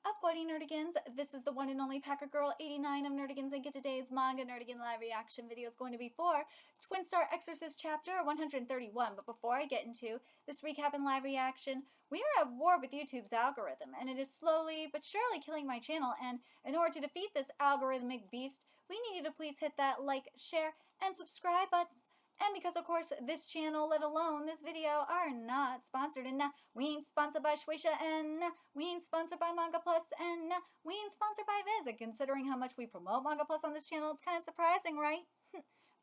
up, Buddy Nerdigans? This is the one and only Packer Girl 89 of Nerdigans, and today's Manga Nerdigan live reaction video is going to be for Twin Star Exorcist chapter 131. But before I get into this recap and live reaction, we are at war with YouTube's algorithm, and it is slowly but surely killing my channel. And in order to defeat this algorithmic beast, we need you to please hit that like, share, and subscribe buttons. And because, of course, this channel, let alone this video, are not sponsored. And nah, we ain't sponsored by Shueisha, and nah, we ain't sponsored by Manga Plus, and nah, we ain't sponsored by Viz. And considering how much we promote Manga Plus on this channel, it's kind of surprising, right?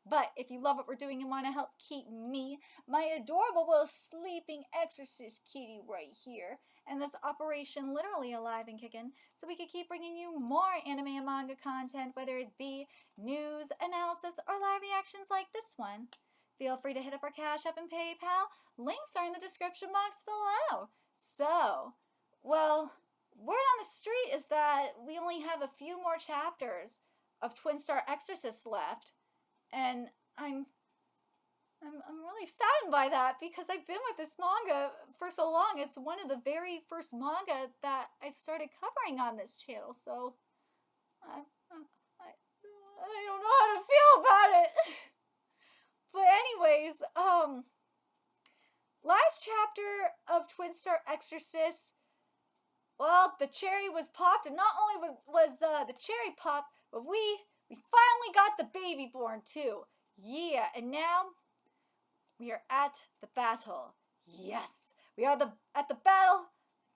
But if you love what we're doing and want to help keep me, my adorable little sleeping exorcist kitty right here, and this operation literally alive and kicking, so we could keep bringing you more anime and manga content, whether it be news, analysis, or live reactions like this one, feel free to hit up our Cash App and PayPal. Links are in the description box below. So, well, word on the street is that we only have a few more chapters of Twin Star Exorcists left. And I'm really saddened by that because I've been with this manga for so long. It's one of the very first manga that I started covering on this channel, so I don't know how to feel about it. But anyways, last chapter of Twin Star Exorcist, well, the cherry was popped, and not only was the cherry popped, but we finally got the baby born too. Yeah, and now we are at the battle. Yes, we are at the battle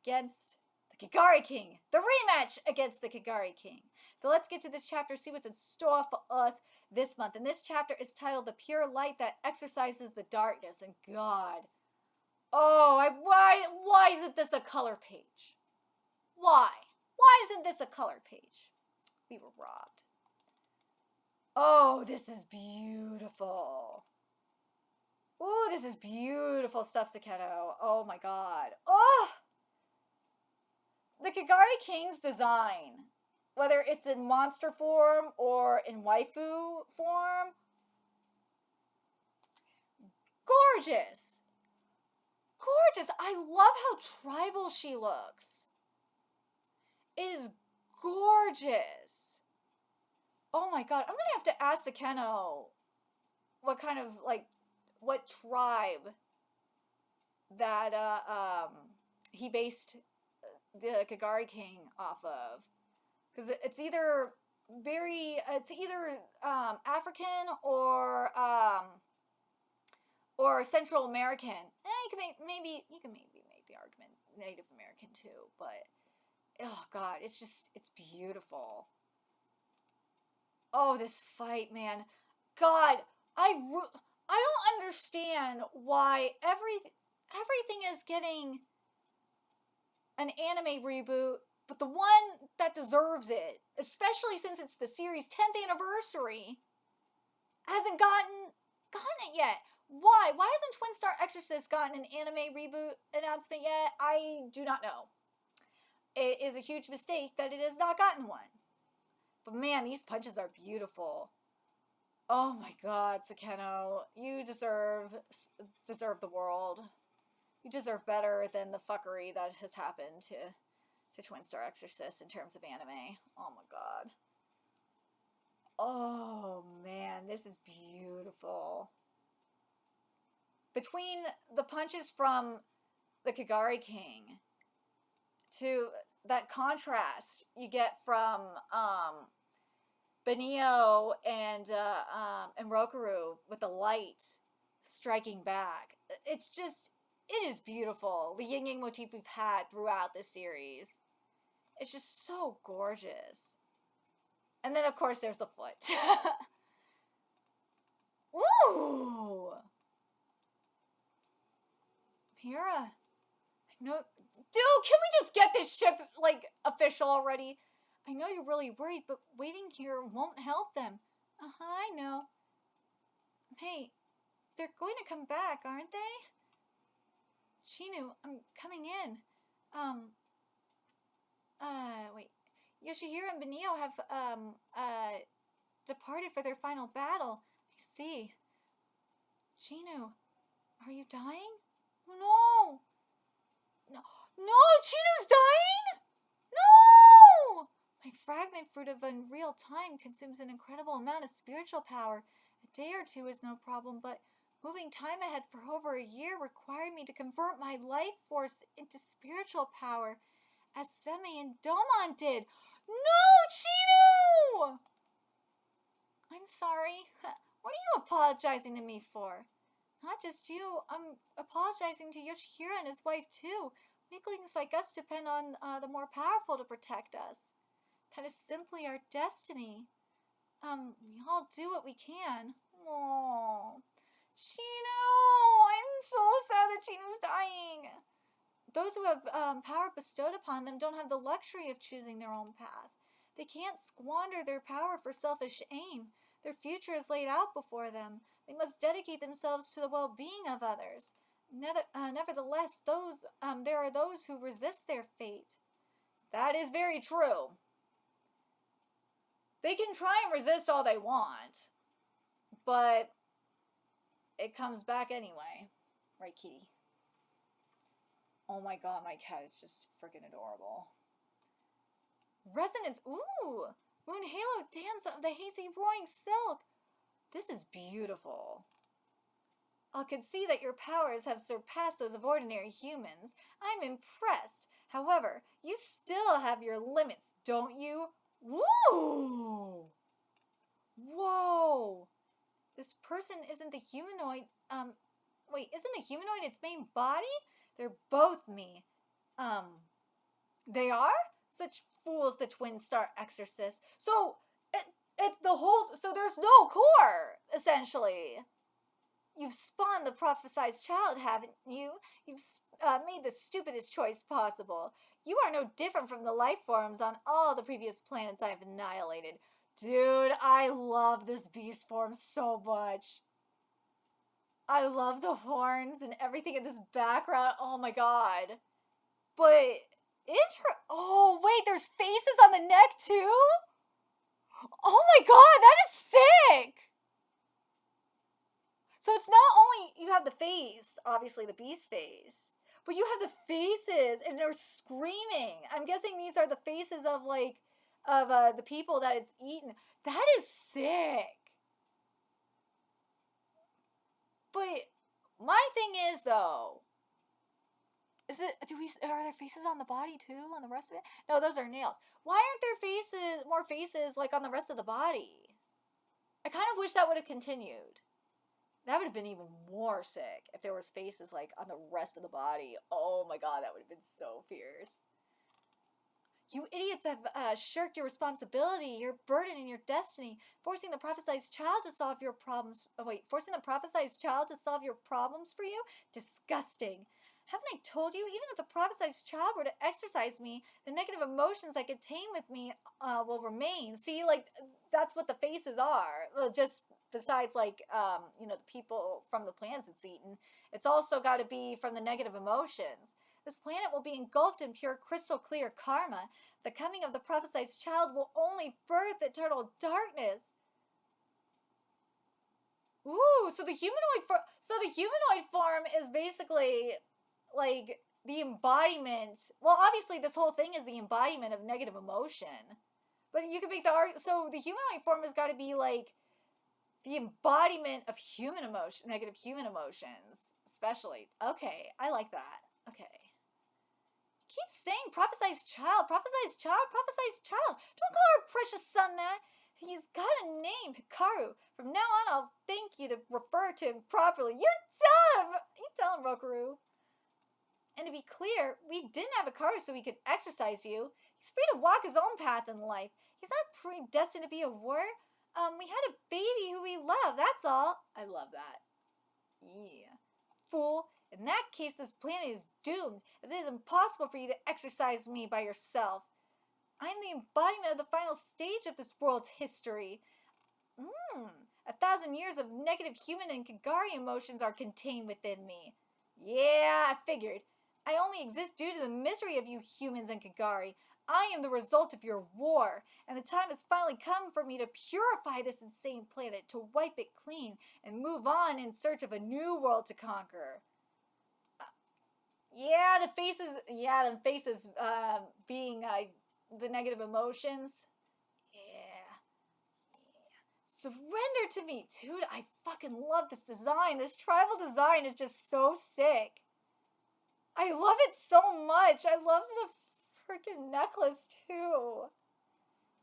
against the Kigari King. The rematch against the Kigari King. So let's get to this chapter, see what's in store for us this month. And this chapter is titled The Pure Light That Exorcises the Darkness. And God, why isn't this a color page? Why? Why isn't this a color page? We were robbed. Oh, this is beautiful. Oh, this is beautiful stuff, Saketo. Oh my God. Oh! The Kigari King's design, whether it's in monster form or in waifu form, gorgeous. Gorgeous. I love how tribal she looks. It is gorgeous. Oh my God, I'm gonna have to ask Sakeno what kind of, what tribe that, he based the Kigari King off of. Because it's either African or Central American. You can maybe make the argument Native American too, but, oh God, it's beautiful. Oh, this fight, man. God, I don't understand why everything is getting an anime reboot, but the one that deserves it, especially since it's the series' 10th anniversary, hasn't gotten it yet. Why? Why hasn't Twin Star Exorcist gotten an anime reboot announcement yet? I do not know. It is a huge mistake that it has not gotten one. But man, these punches are beautiful. Oh my God, Sakeno, you deserve the world. You deserve better than the fuckery that has happened to Twin Star Exorcist in terms of anime. Oh my God. Oh man, this is beautiful. Between the punches from the Kigari King to that contrast you get from Benio and Rokaru with the light striking back. It is beautiful. The yin yang motif we've had throughout this series. It's just so gorgeous. And then of course there's the foot. Ooh! Mira. No, dude, can we just get this ship, official already? I know you're really worried, but waiting here won't help them. I know. Hey, they're going to come back, aren't they? Shinu, I'm coming in. Wait. Yoshihiro and Benio have, departed for their final battle. I see. Shinu, are you dying? No! No, Chinu's dying? No! fragment fruit of unreal time consumes an incredible amount of spiritual power. A day or two is no problem, but moving time ahead for over a year required me to convert my life force into spiritual power, as Seme and Domon did. No, Chino! I'm sorry. What are you apologizing to me for? Not just you. I'm apologizing to Yoshihira and his wife, too. Weaklings like us depend on the more powerful to protect us. That is simply our destiny. We all do what we can. Oh, Chino! I'm so sad that Chino's dying. Those who have power bestowed upon them don't have the luxury of choosing their own path. They can't squander their power for selfish aim. Their future is laid out before them. They must dedicate themselves to the well-being of others. Nevertheless, there are those who resist their fate. That is very true. They can try and resist all they want, but it comes back anyway. Right, Kitty? Oh my god, my cat is just freaking adorable. Resonance. Ooh! Moon Halo Dance of the Hazy Roaring Silk. This is beautiful. I can see that your powers have surpassed those of ordinary humans. I'm impressed. However, you still have your limits, don't you? Woo! Whoa! This person isn't the humanoid, wait, isn't the humanoid its main body? They're both me. They are? Such fools, the twin star exorcists. So, it's the whole, so there's no core, essentially. You've spawned the prophesied child, haven't you? You've made the stupidest choice possible. You are no different from the life forms on all the previous planets I've annihilated. Dude, I love this beast form so much. I love the horns and everything in this background. Oh my god. But, oh wait, there's faces on the neck too? Oh my god, that is sick! So it's not only you have the face, obviously the beast face, but you have the faces and they're screaming. I'm guessing these are the faces of the people that it's eaten. That is sick. But my thing is though, are there faces on the body too, on the rest of it? No, those are nails. Why aren't there more faces like on the rest of the body? I kind of wish that would have continued. That would have been even more sick if there was faces like on the rest of the body. Oh my god, that would have been so fierce. You idiots have shirked your responsibility, your burden, and your destiny, forcing the prophesied child to solve your problems. Forcing the prophesied child to solve your problems for you? Disgusting. Haven't I told you, even if the prophesied child were to exorcise me, the negative emotions I contain with me will remain. See, that's what the faces are. Well, just besides, the people from the planets it's eaten, it's also got to be from the negative emotions. This planet will be engulfed in pure crystal clear karma. The coming of the prophesied child will only birth eternal darkness. Ooh, so the humanoid form is basically the embodiment. Well, obviously this whole thing is the embodiment of negative emotion. But you can make the argument, so the humanoid form has got to be the embodiment of human emotion, negative human emotions, especially. Okay, I like that. Okay. Keep saying prophesied child, prophesied child, prophesied child. Don't call our precious son that. He's got a name, Hikaru. From now on, I'll thank you to refer to him properly. You tell him, Rokaru. And to be clear, we didn't have Hikaru so we could exorcise you. He's free to walk his own path in life. He's not predestined to be a warrior. We had a baby who we love, that's all. I love that. Yeah. Fool. In that case, this planet is doomed, as it is impossible for you to exorcise me by yourself. I'm the embodiment of the final stage of this world's history. 1,000 years of negative human and Kagari emotions are contained within me. Yeah, I figured. I only exist due to the misery of you humans and Kagari. I am the result of your war, and the time has finally come for me to purify this insane planet, to wipe it clean, and move on in search of a new world to conquer. Yeah, the faces being the negative emotions. Surrender to me, dude. I fucking love this design. This tribal design is just so sick. I love it so much. I love the freaking necklace too.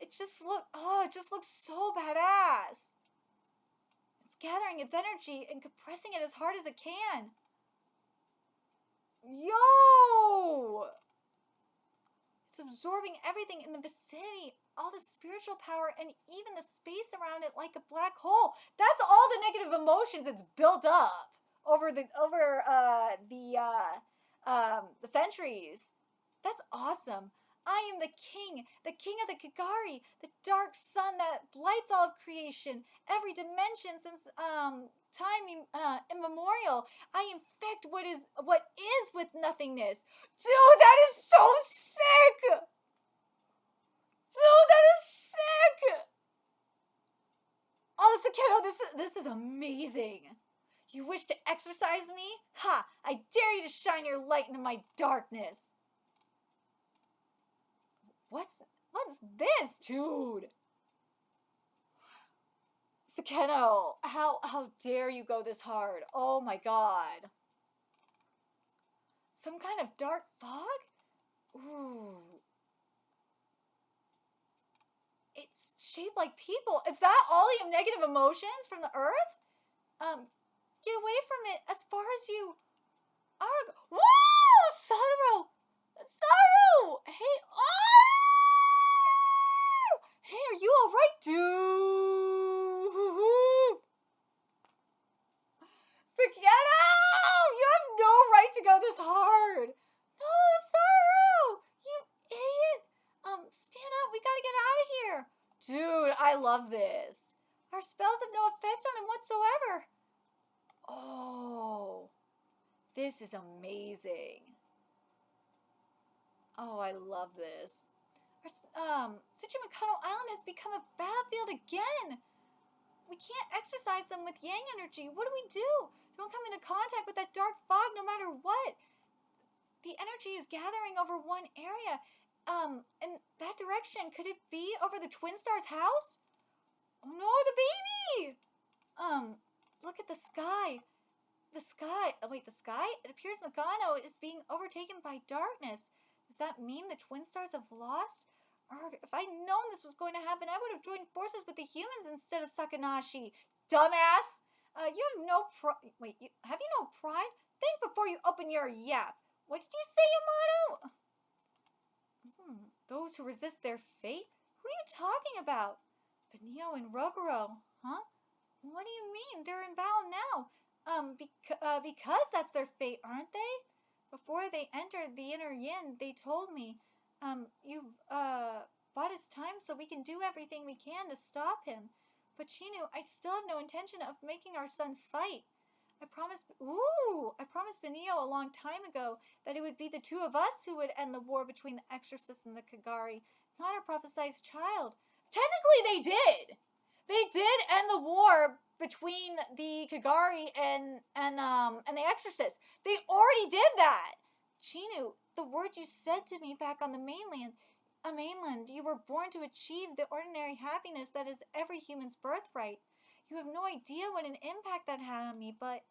It just looks so badass. It's gathering its energy and compressing it as hard as it can. Yo! It's absorbing everything in the vicinity, all the spiritual power, and even the space around it like a black hole. That's all the negative emotions it's built up over the centuries. That's awesome. I am the king of the Kagari, the dark sun that blights all of creation, every dimension since time immemorial. I infect what is with nothingness. Dude, that is so sick! Dude, that is sick! Oh, this is amazing. You wish to exorcise me? Ha! I dare you to shine your light into my darkness. What's this, dude? Sakeno, how dare you go this hard? Oh my god. Some kind of dark fog? Ooh. It's shaped like people. Is that all the negative emotions from the earth? Get away from it as far as you are. Woo! Satoru! Hey, oh! Hey, are you alright, dude? Sakeno! You have no right to go this hard. No, Satoru! You idiot! Stand up. We gotta get out of here. Dude, I love this. Our spells have no effect on him whatsoever. Oh, this is amazing. Oh, I love this. Tsuchimikado Island has become a battlefield again. We can't exercise them with yang energy. What do? Don't come into contact with that dark fog no matter what. The energy is gathering over one area. In that direction. Could it be over the Twin Stars' house? Oh no, the baby! Look at the sky. The sky. It appears Magano is being overtaken by darkness. Does that mean the Twin Stars have lost? Or if I'd known this was going to happen, I would have joined forces with the humans instead of Sakanashi. Dumbass! You have no pride. Have you no pride? Think before you open your yap. What did you say, Yamato? Those who resist their fate? Who are you talking about? Benio and Rogoro, huh? What do you mean? They're in battle now. Because that's their fate, aren't they? Before they entered the inner yin, they told me, you've, bought his time so we can do everything we can to stop him. But Chinu, I still have no intention of making our son fight. I promised Benio a long time ago that it would be the two of us who would end the war between the Exorcists and the Kagari, not our prophesized child. Technically, they did. They did end the war between the Kagari and the Exorcists. They already did that. Chinu, the word you said to me back on the mainland, you were born to achieve the ordinary happiness that is every human's birthright. You have no idea what an impact that had on me, but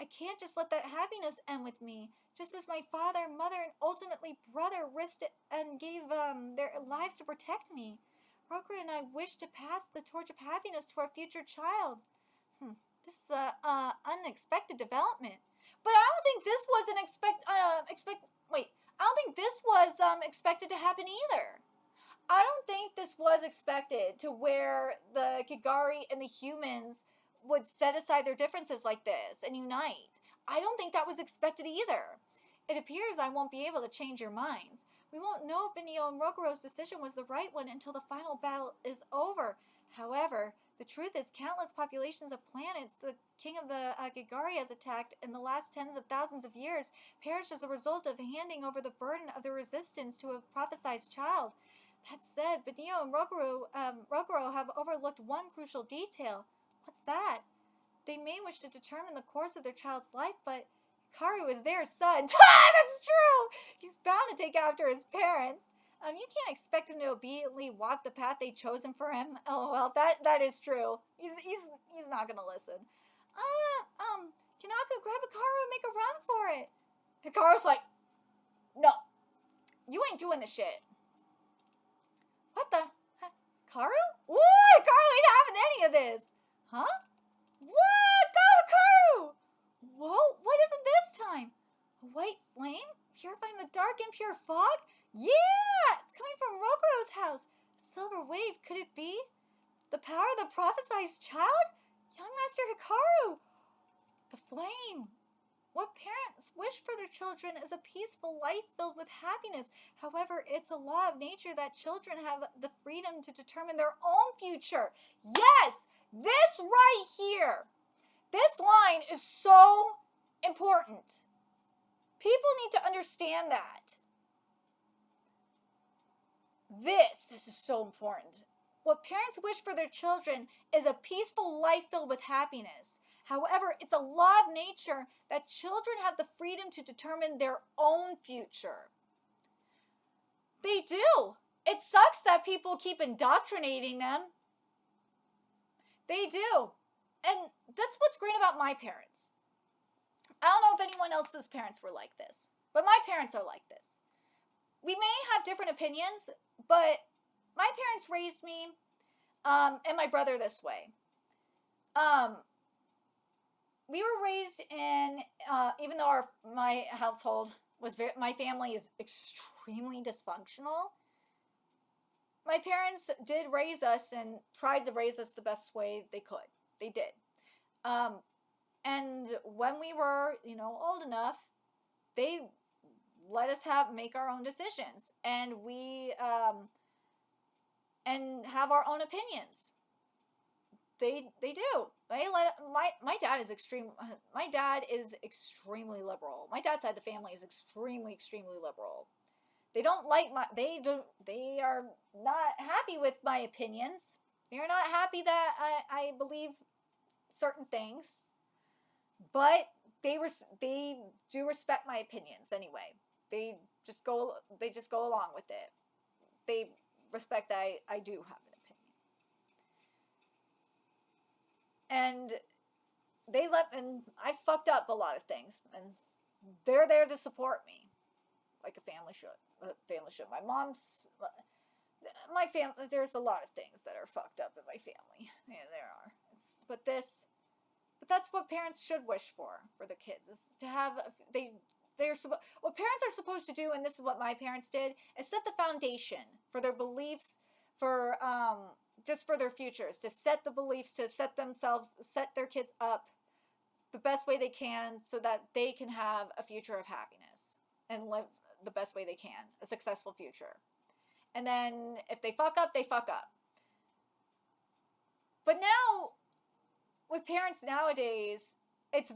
I can't just let that happiness end with me. Just as my father, mother, and ultimately brother risked it and gave their lives to protect me. Rokura and I wish to pass the torch of happiness to our future child. This is an unexpected development. But I don't think this was I don't think this was expected to happen either. I don't think this was expected to where the Kagari and the humans would set aside their differences like this and unite. I don't think that was expected either. It appears I won't be able to change your minds. We won't know if Benio and Rokuro's decision was the right one until the final battle is over. However, the truth is countless populations of planets the king of the Kagari has attacked in the last tens of thousands of years perished as a result of handing over the burden of the resistance to a prophesized child. That said, Benio and Rokuro have overlooked one crucial detail. What's that? They may wish to determine the course of their child's life, but Karu is their son. That's true! He's bound to take after his parents. You can't expect him to obediently walk the path they've chosen for him. LOL. That is true. He's not gonna listen. Kanako, grab Hikaru and make a run for it. Hikaru's like, no, you ain't doing the shit. What the? Hikaru? Ooh, Hikaru ain't having any of this. Huh? What? Go, Hikaru! Whoa, what is it this time? A white flame? Purifying the dark and pure fog? Yeah! It's coming from Rokuro's house. A silver wave, could it be? The power of the prophesized child? Young Master Hikaru! The flame. What parents wish for their children is a peaceful life filled with happiness. However, it's a law of nature that children have the freedom to determine their own future. Yes! This right here. This line is so important. People need to understand that. This is so important. What parents wish for their children is a peaceful life filled with happiness. However, it's a law of nature that children have the freedom to determine their own future. They do. It sucks that people keep indoctrinating them. They do. And that's what's great about my parents. I don't know if anyone else's parents were like this, but my parents are like this. We may have different opinions, but my parents raised me and my brother this way. We were raised in, even though my household was my family is extremely dysfunctional, my parents did raise us and tried to raise us the best way they could. They did. And when we were, old enough, they let us make our own decisions, and we and have our own opinions. They do. They let my dad is extremely liberal. My dad's side of the family is extremely liberal. They don't like they are not happy with my opinions. They're not happy that I believe certain things. But they do respect my opinions anyway. They just go along with it. They respect that I do have an opinion. And I fucked up a lot of things, and they're there to support me, like a family should. My family. There's a lot of things that are fucked up in my family. Yeah, there are. But that's what parents should wish for the kids, is to have what parents are supposed to do, and this is what my parents did, is set the foundation for their beliefs, for just for their futures, to set the beliefs, to set their kids up the best way they can, so that they can have a future of happiness and live the best way they can, a successful future. And then if they fuck up, they fuck up. But now, with parents nowadays, it's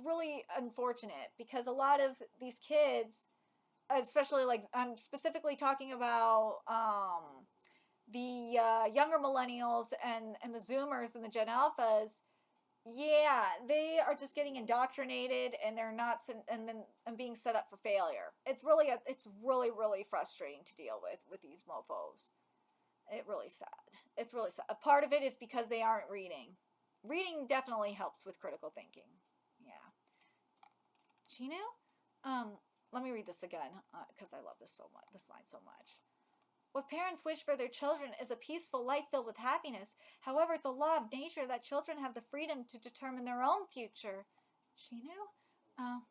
really unfortunate, because a lot of these kids, especially, like, I'm specifically talking about the younger millennials and the Zoomers and the Gen Alphas. Yeah, they are just getting indoctrinated, and they're not, and being set up for failure. It's really frustrating to deal with these mofos. It's really sad. A part of it is because they aren't reading. Reading definitely helps with critical thinking. Yeah. Chinu? Let me read this again, because I love this line so much. What parents wish for their children is a peaceful life filled with happiness. However, it's a law of nature that children have the freedom to determine their own future. Chinu?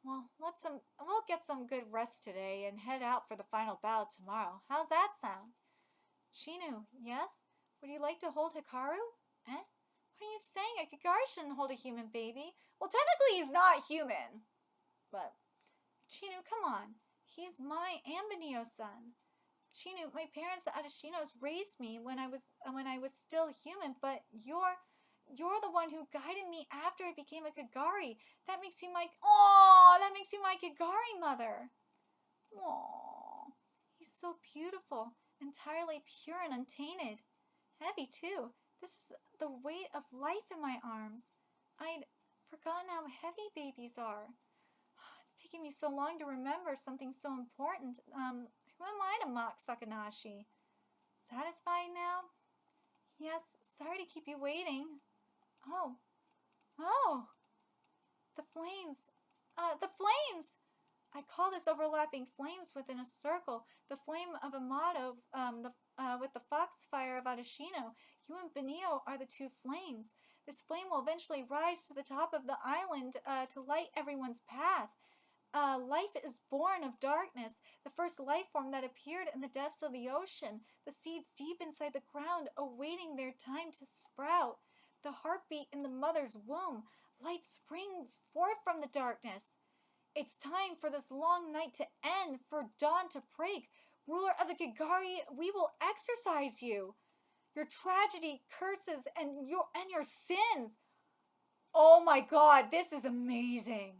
We'll get some good rest today and head out for the final battle tomorrow. How's that sound? Chinu, yes? Would you like to hold Hikaru? Eh? What are you saying? A Kagari shouldn't hold a human baby. Well, technically he's not human. But, Chinu, come on. He's my Ambanio's son. Chinu, my parents, the Adashinos, raised me when I was still human, but you're the one who guided me after I became a Kagari. That makes you my Kagari mother. Aww. He's so beautiful, entirely pure and untainted. Heavy, too. This is the weight of life in my arms. I'd forgotten how heavy babies are. It's taking me so long to remember something so important. Who Who am I to mock Sakanashi? Satisfied now? Yes, sorry to keep you waiting. Oh. Oh! The flames. The flames! I call this overlapping flames within a circle. The flame of Amato, with the foxfire of Adashino. You and Benio are the two flames. This flame will eventually rise to the top of the island to light everyone's path. Life is born of darkness, the first life form that appeared in the depths of the ocean, the seeds deep inside the ground awaiting their time to sprout. The heartbeat in the mother's womb, light springs forth from the darkness. It's time for this long night to end, for dawn to break. Ruler of the Kigari, we will exorcise you. Your tragedy, curses, and your sins. Oh my god, this is amazing.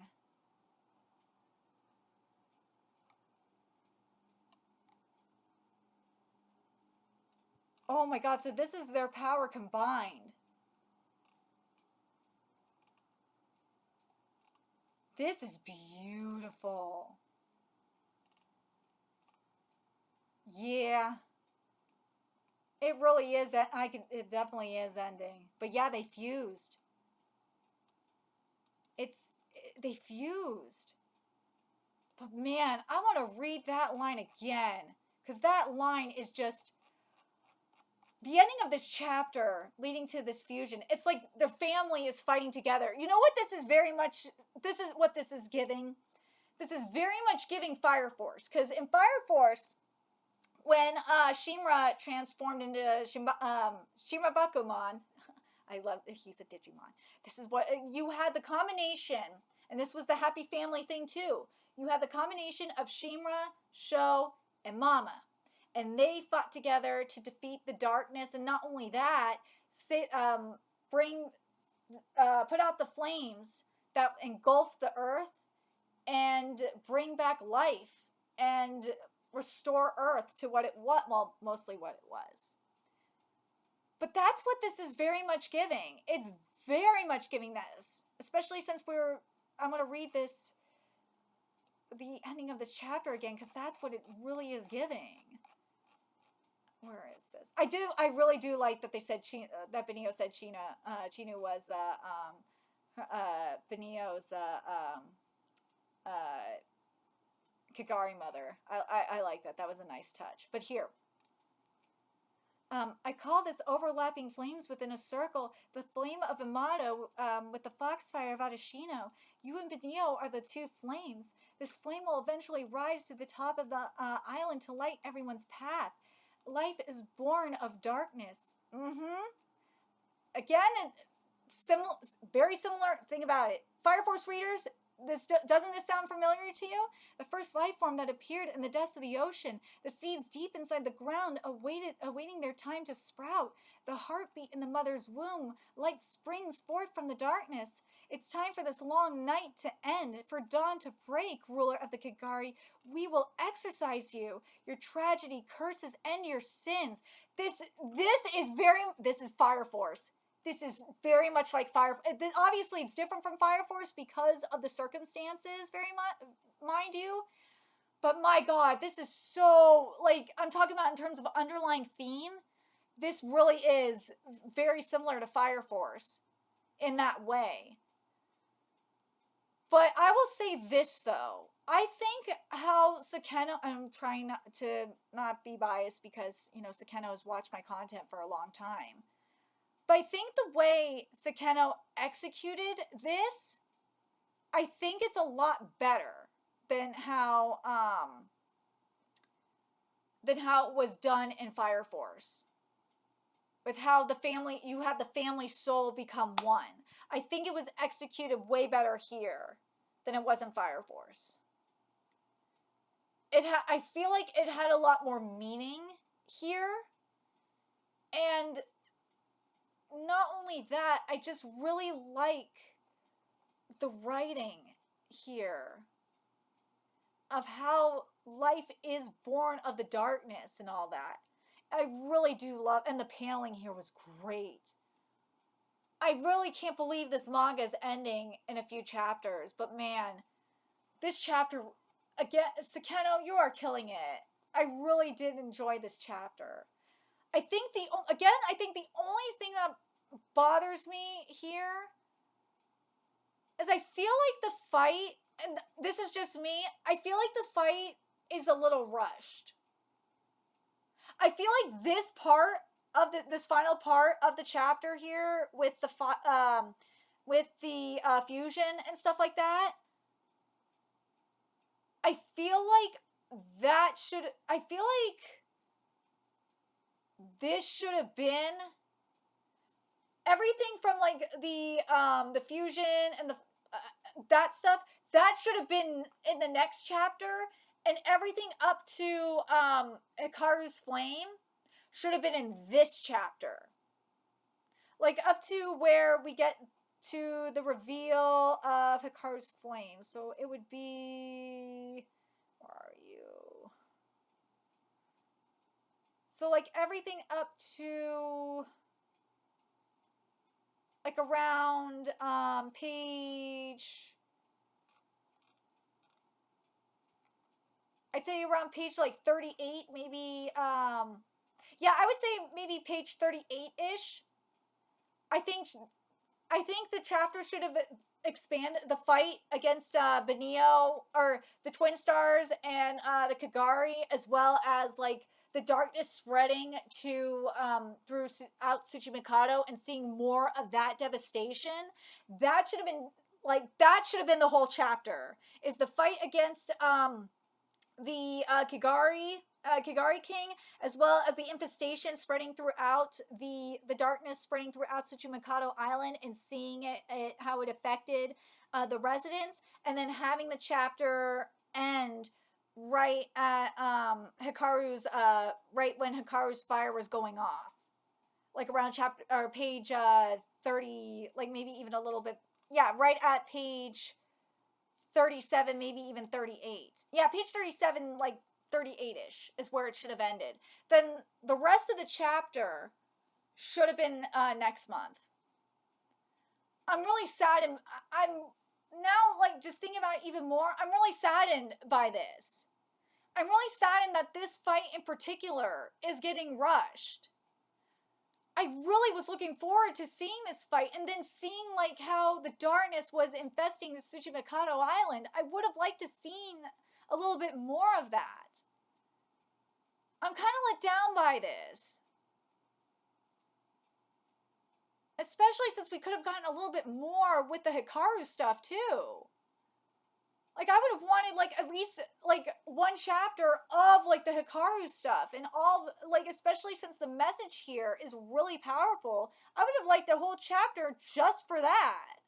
Oh my god, so this is their power combined. This is beautiful. Yeah. It really is. It definitely is ending. But yeah, they fused. They fused. But man, I want to read that line again. Because that line is just the ending of this chapter leading to this fusion. It's like their family is fighting together. You know what this is what this is giving? This is very much giving Fire Force. Because in Fire Force, when Shinra transformed into Shinra Bakuman, I love that he's a Digimon. This is what you had the combination, and this was the happy family thing too. You had the combination of Shinra, Sho, and Mama, and they fought together to defeat the darkness, and not only that, put out the flames that engulfed the earth and bring back life and restore Earth to what it was, well, mostly what it was. But that's what this is very much giving. It's very much giving this, especially since I'm going to read the ending of this chapter again, because that's what it really is giving. Where is this? I really do like that they said that Benio said Chinu was Benio's Kigari mother. I like that. That was a nice touch. But here, I call this overlapping flames within a circle, the flame of Amato with the foxfire of Adashino. You and Benio are the two flames. This flame will eventually rise to the top of the island to light everyone's path. Life is born of darkness. Again, very similar thing about it. Fire Force readers, doesn't this sound familiar to you? The first life form that appeared in the depths of the ocean, the seeds deep inside the ground awaiting their time to sprout. The heartbeat in the mother's womb, light springs forth from the darkness. It's time for this long night to end, for dawn to break, ruler of the Kigari. We will exorcise you, your tragedy, curses, and your sins. This is Fire Force. This is very much like Fire. Obviously, it's different from Fire Force because of the circumstances, very much, mind you. But my God, this is so, like, I'm talking about in terms of underlying theme. This really is very similar to Fire Force in that way. But I will say this, though. I think how Sakeno, I'm trying to not be biased because, Sakeno has watched my content for a long time. But I think the way Sakeno executed this, I think it's a lot better than how it was done in Fire Force. With how you had the family soul become one. I think it was executed way better here than it was in Fire Force. I feel like it had a lot more meaning here. And not only that, I just really like the writing here of how life is born of the darkness and all that. I really do love, and the paneling here was great. I really can't believe this manga is ending in a few chapters, but man, this chapter, again, Sakeno, you are killing it. really did enjoy this chapter. I think the only thing that bothers me here is I feel like the fight, and this is just me, I feel like the fight is a little rushed. I feel like this part of this final part of the chapter here with the fusion and stuff like that, I feel like this should have been everything from like the fusion and the that stuff that should have been in the next chapter, and everything up to Hikaru's flame should have been in this chapter. Like up to where we get to the reveal of Hikaru's flame. So it would be, where are you? So like everything up to like around page, I'd say around page like 38, maybe yeah, I would say maybe page 38-ish. I think the chapter should have expanded the fight against Benio, or the Twin Stars, and the Kagari, as well as like the darkness spreading to throughout Tsuchimikado, and seeing more of that devastation. That should have been the whole chapter. Is the fight against the Kagari King, as well as the infestation spreading throughout the darkness spreading throughout Tsuchimikado Island, and seeing it how it affected the residents, and then having the chapter end right at Hikaru's right when Hikaru's fire was going off, like around chapter or page 30, like maybe even a little bit, yeah, right at page 37, maybe even 38. Yeah, page 37, like 38-ish is where it should have ended. Then the rest of the chapter should have been next month. I'm really saddened. I'm now, like, just thinking about it even more, I'm really saddened by this. I'm really saddened that this fight in particular is getting rushed. I really was looking forward to seeing this fight, and then seeing like how the darkness was infesting Tsuchimikado Island. I would have liked to seen a little bit more of that. I'm kind of let down by this. Especially since we could have gotten a little bit more with the Hikaru stuff too. Like, I would have wanted, like, at least, like, one chapter of, like, the Hikaru stuff. And all, like, especially since the message here is really powerful, I would have liked a whole chapter just for that.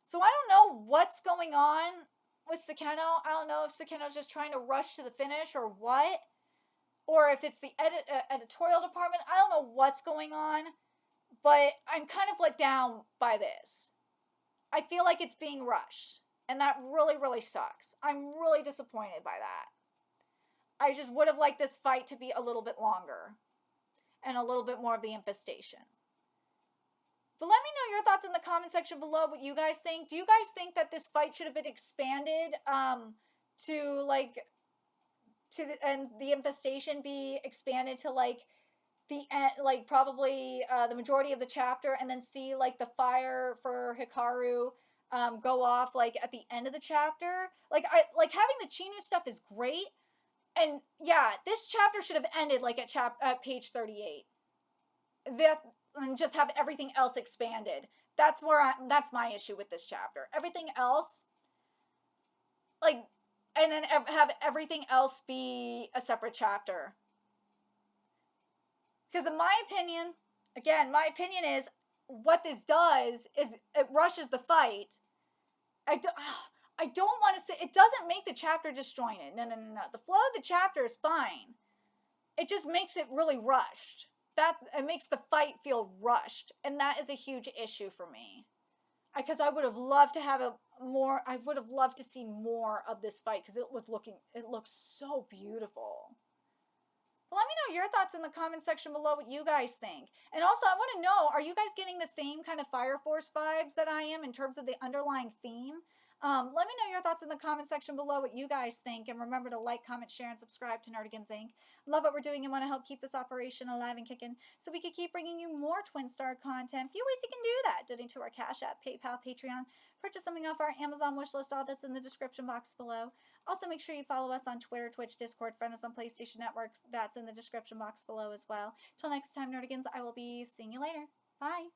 So I don't know what's going on with Sakeno. I don't know if Sakeno's just trying to rush to the finish or what. Or if it's the editorial department. I don't know what's going on. But I'm kind of let down by this. I feel like it's being rushed. And that really, really sucks. I'm really disappointed by that. I just would have liked this fight to be a little bit longer. And a little bit more of the infestation. But let me know your thoughts in the comment section below, what you guys think. Do you guys think that this fight should have been expanded and the infestation be expanded to, like, the end, like, probably the majority of the chapter, and then see, like, the fire for Hikaru go off like at the end of the chapter. Like, having the Chinu stuff is great, and yeah, this chapter should have ended like at page 38. And just have everything else expanded. That's my issue with this chapter. Everything else, like, and then have everything else be a separate chapter. Because in my opinion, again, my opinion is, what this does is it rushes the fight. I don't want to say, it doesn't make the chapter disjointed. No. The flow of the chapter is fine. It just makes it really rushed. It makes the fight feel rushed. And that is a huge issue for me. Because I would have loved to have I would have loved to see more of this fight, because it looks so beautiful. But let me know your thoughts in the comment section below, what you guys think. And also, I want to know, are you guys getting the same kind of Fire Force vibes that I am in terms of the underlying theme? Let me know your thoughts in the comment section below, what you guys think, and remember to like, comment, share, and subscribe to Nerdigans Inc. Love what we're doing and want to help keep this operation alive and kicking so we can keep bringing you more Twin Star content. Few ways you can do that: donate to our Cash App, PayPal, Patreon, purchase something off our Amazon wishlist, all that's in the description box below. Also, make sure you follow us on Twitter, Twitch, Discord, friend us on PlayStation Networks, that's in the description box below as well. Till next time, Nerdigans, I will be seeing you later. Bye!